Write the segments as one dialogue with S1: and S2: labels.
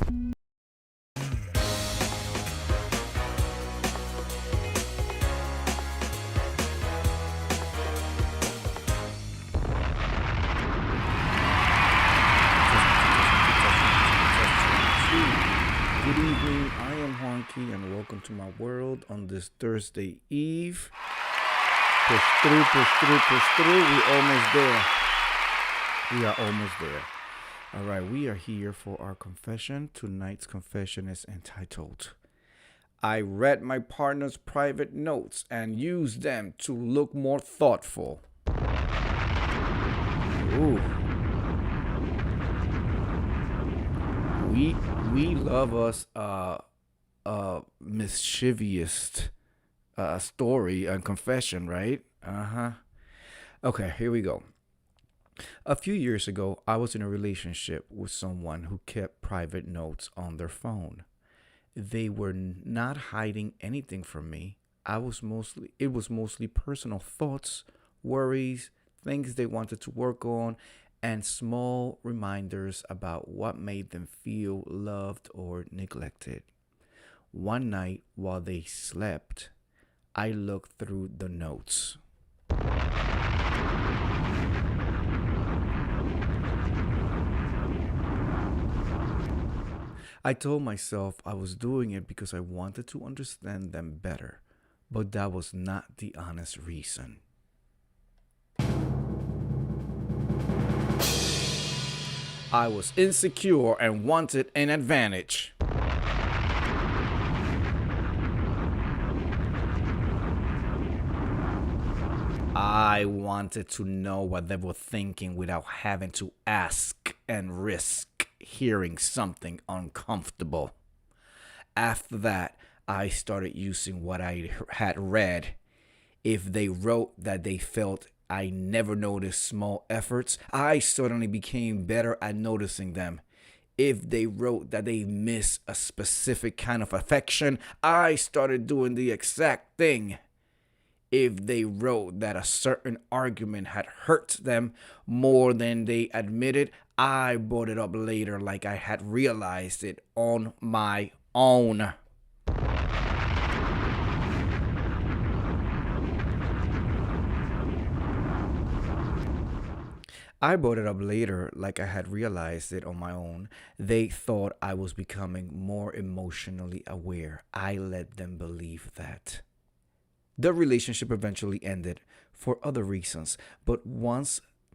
S1: Good evening, I am Honky, and welcome to my world on this Thursday Eve. Push through, push through, push through. We're almost there. We are almost there. All right, we are here for our confession. Tonight's confession is entitled, I read my partner's private notes and used them to look more thoughtful. Ooh. We love us mischievous story and confession, right? Uh-huh. Okay, here we go. A few years ago, I was in a relationship with someone who kept private notes on their phone. They were not hiding anything from me. It was mostly personal thoughts, worries, things they wanted to work on, and small reminders about what made them feel loved or neglected. One night while they slept, I looked through the notes. I told myself I was doing it because I wanted to understand them better, but that was not the honest reason. I was insecure and wanted an advantage. I wanted to know what they were thinking without having to ask and risk hearing something uncomfortable. After that, I started using what I had read. If they wrote that they felt I never noticed small efforts, I suddenly became better at noticing them. If they wrote that they miss a specific kind of affection, I started doing the exact thing. If they wrote that a certain argument had hurt them more than they admitted, I brought it up later like I had realized it on my own. I brought it up later like I had realized it on my own. They thought I was becoming more emotionally aware. I let them believe that. The relationship eventually ended for other reasons,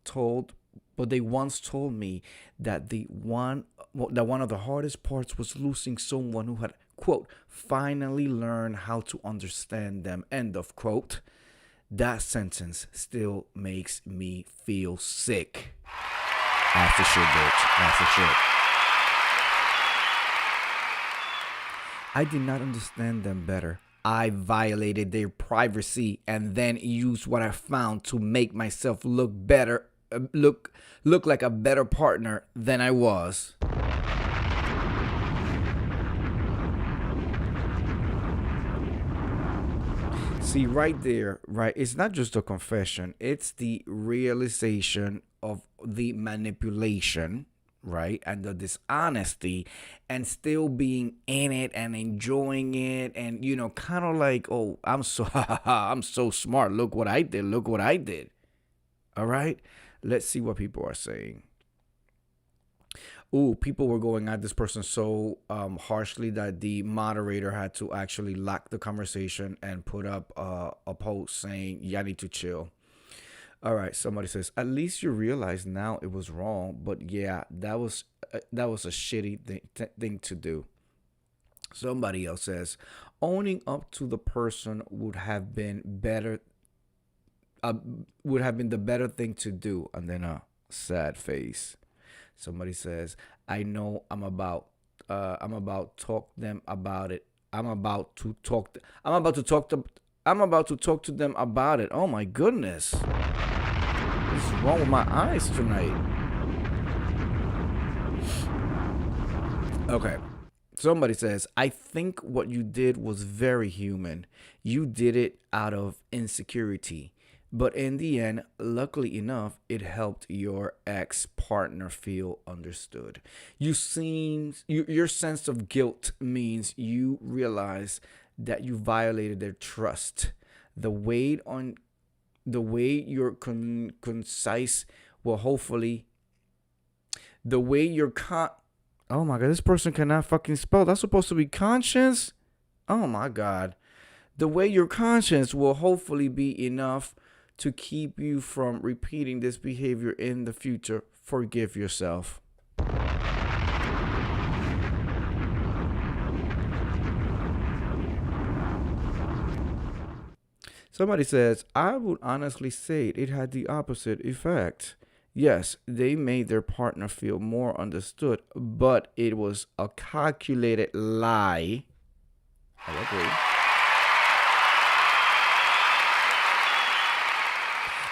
S1: told they once told me that one of the hardest parts was losing someone who had, quote, finally learned how to understand them, end of quote. That sentence still makes me feel sick. That's the shit, bitch. That's the shit. I did not understand them better. I violated their privacy and then used what I found to make myself look better, look like a better partner than I was. See, right there, right, it's not just a confession, it's the realization of the manipulation, right, and the dishonesty, and still being in it and enjoying it, and kind of like, oh, I'm so I'm so smart. Look what I did. Look what I did. All right, let's see what people are saying. Ooh, people were going at this person so harshly that the moderator had to actually lock the conversation and put up a post saying, "Yeah, I need to chill." All right, somebody says, "At least you realize now it was wrong, but yeah, that was a shitty thing to do." Somebody else says, "Owning up to the person uh, would have been the better thing to do," and then a sad face. Somebody says, "I know I'm about talk them about it. I'm about to talk to I'm about to talk to them about it." Oh my goodness. What's wrong with my eyes tonight? Okay. Somebody says, "I think what you did was very human. You did it out of insecurity. But in the end, luckily enough, it helped your ex partner feel understood. Your sense of guilt means you realize that you violated their trust. The weight on the way you're concise will hopefully the way you're oh my god, this person cannot fucking spell. That's supposed to be conscience. Oh my god, the way your conscience will hopefully be enough to keep you from repeating this behavior in the future. Forgive yourself. Somebody says, I would honestly say it had the opposite effect. Yes, they made their partner feel more understood, but it was a calculated lie. I agree.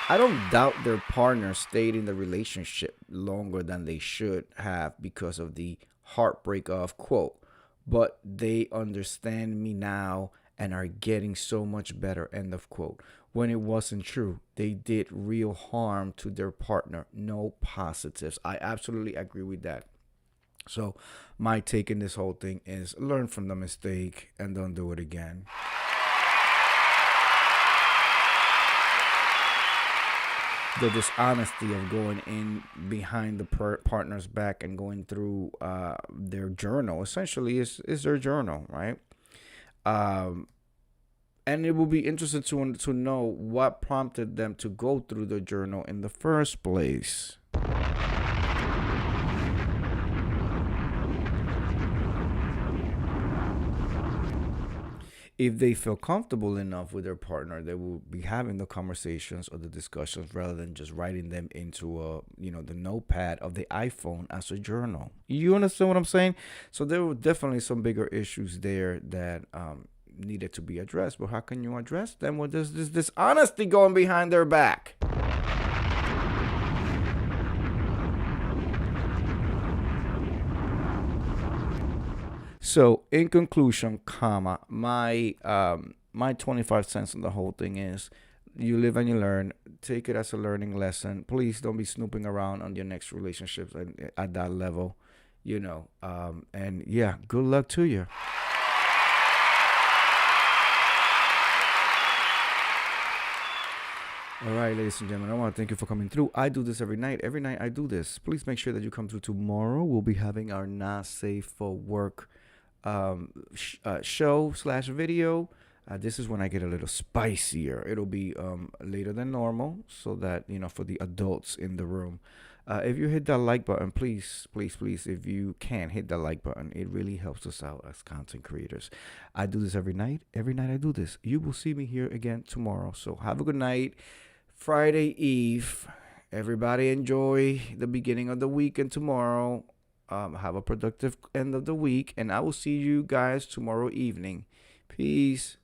S1: I don't doubt their partner stayed in the relationship longer than they should have because of the heartbreak of quote, but they understand me now and are getting so much better, end of quote. When it wasn't true, they did real harm to their partner. No positives. I absolutely agree with that. So, my take in this whole thing is learn from the mistake and don't do it again. The dishonesty of going in behind the partner's back and going through their journal essentially is their journal, right? Um, and it will be interesting to know what prompted them to go through the journal in the first place. If they feel comfortable enough with their partner, they will be having the conversations or the discussions rather than just writing them into the notepad of the iPhone as a journal. You understand what I'm saying? So there were definitely some bigger issues there that needed to be addressed. But how can you address them with this dishonesty going behind their back? So, in conclusion, my 25 cents on the whole thing is, you live and you learn. Take it as a learning lesson. Please don't be snooping around on your next relationships at that level, And yeah, good luck to you. All right, ladies and gentlemen, I want to thank you for coming through. I do this every night. Every night I do this. Please make sure that you come through tomorrow. We'll be having our Not Safe for Work show/video. This is when I get a little spicier. It'll be later than normal so that, for the adults in the room. If you hit that like button, please, please, please, if you can, hit that like button. It really helps us out as content creators. I do this every night. Every night I do this. You will see me here again tomorrow. So have a good night. Friday Eve. Everybody enjoy the beginning of the week and tomorrow. Have a productive end of the week, and I will see you guys tomorrow evening. Peace.